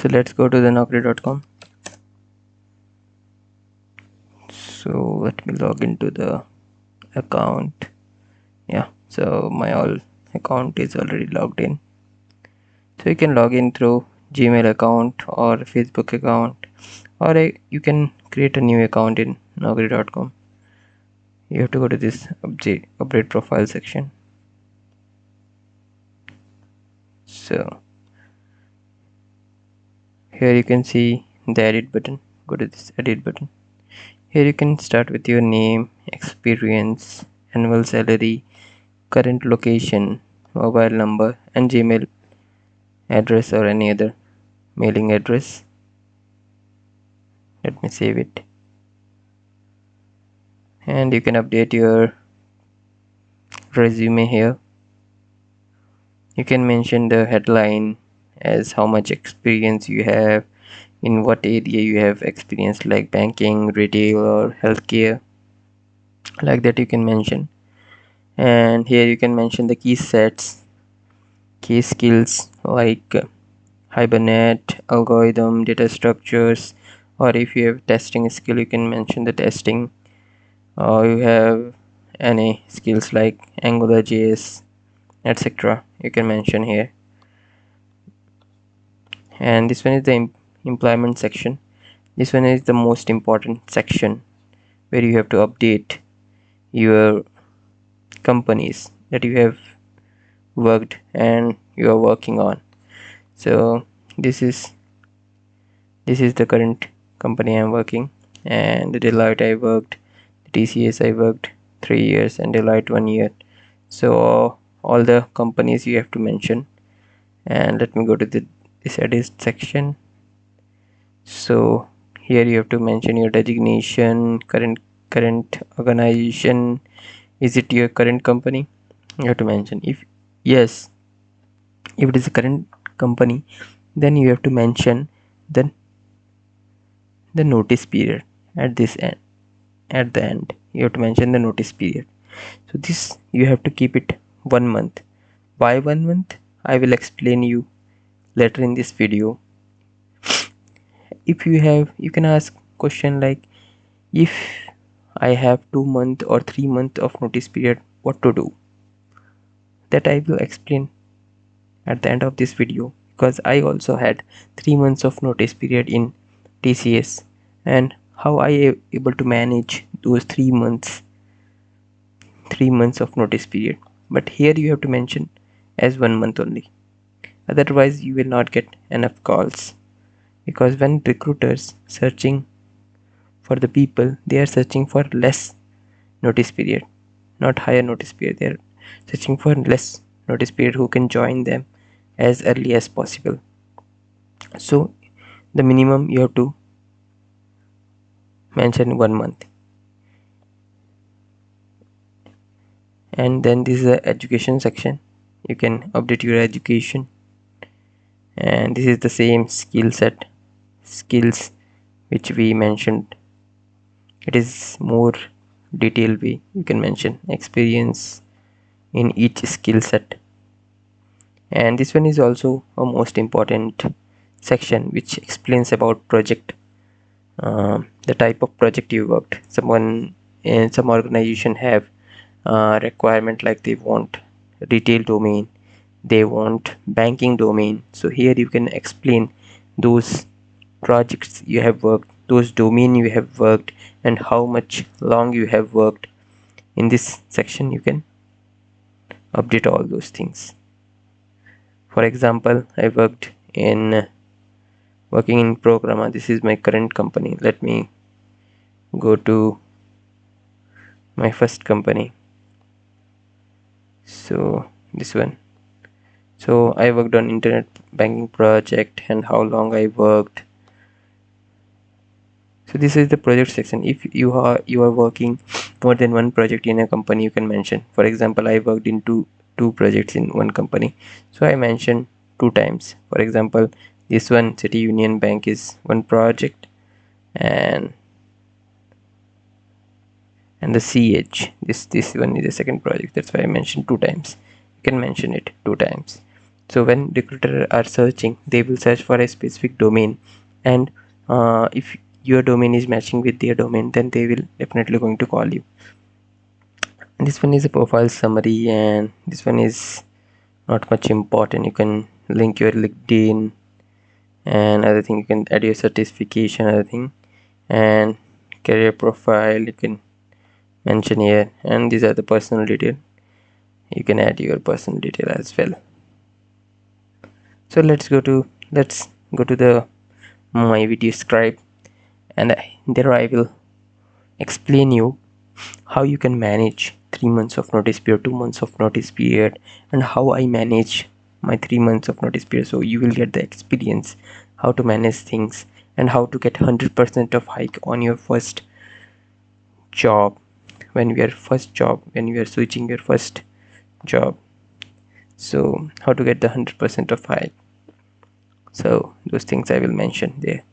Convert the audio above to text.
So let's go to the naukari.com. So let me log into the account. Yeah, so my all account is already logged in. So you can log in through Gmail account or Facebook account, or you can create a new account in naukari.com. You have to go to this update profile section. So here you can see the edit button. Go to this edit button. Here you can start with your name, experience, annual salary, current location, mobile number, and Gmail address or any other mailing address. Let me save it. And you can update your resume here. You can mention the headline as how much experience you have, in what area you have experience, like banking, retail, or healthcare, like that you can mention. And here you can mention the key skills like Hibernate, algorithm, data structures, or if you have testing skill, you can mention the testing, or you have any skills like AngularJS, etc. You can mention here. And this one is the employment section. This one is the most important section where you have to update your companies that you have worked and you are working on. So this is the current company I'm working, and the Deloitte I worked, the TCS I worked 3 years, and Deloitte 1 year. So all the companies you have to mention. And let me go to this edit section. So here you have to mention your designation, current organization. Is it your current company? You have to mention. If yes, if it is a current company, then you have to mention the notice period at this end. At the end, you have to mention the notice period. So this you have to keep it 1 month. Why 1 month? I will explain you later in this video. If you can ask question like, if I have 2 month or 3 month of notice period, what to do? That I will explain at the end of this video, because I also had 3 months of notice period in TCS, and how I able to manage those 3 months of notice period. But here you have to mention as 1 month only, otherwise you will not get enough calls, because when recruiters searching for the people, they are searching for less notice period, not higher notice period. They are searching for less notice period who can join them as early as possible. So the minimum you have to mention 1 month. And then this is the education section. You can update your education, and this is the same skills which we mentioned. It is more detailed way. You can mention experience in each skill set. And this one is also a most important section which explains about project, the type of project you worked. Someone in some organization have requirement like they want retail domain, they want banking domain. So here you can explain those projects you have worked, those domain you have worked, and how much long you have worked. In this section you can update all those things. For example, I working in programmer. This is my current company. Let me go to my first company. So this one. So I worked on internet banking project and how long I worked. So this is the project section. If you are working more than one project in a company, you can mention. For example, I worked in two projects in one company, so I mentioned 2 times. For example, this one, City Union Bank, is one project, and the this one is the second project. That's why I mentioned 2 times. You can mention it 2 times. So when recruiter are searching, they will search for a specific domain, and if your domain is matching with their domain, then they will definitely going to call you. And this one is a profile summary, and this one is not much important. You can link your LinkedIn and other thing. You can add your certification, other thing, and career profile you can mention here. And these are the personal detail. You can add your personal detail as well. So let's go to the my video scribe, and there I will explain you how you can manage 3 months of notice period, 2 months of notice period, and how I manage my 3 months of notice period. So you will get the experience how to manage things and how to get 100% of hike on your first job, when you are switching your first job. So how to get the 100% of hike. So those things I will mention there.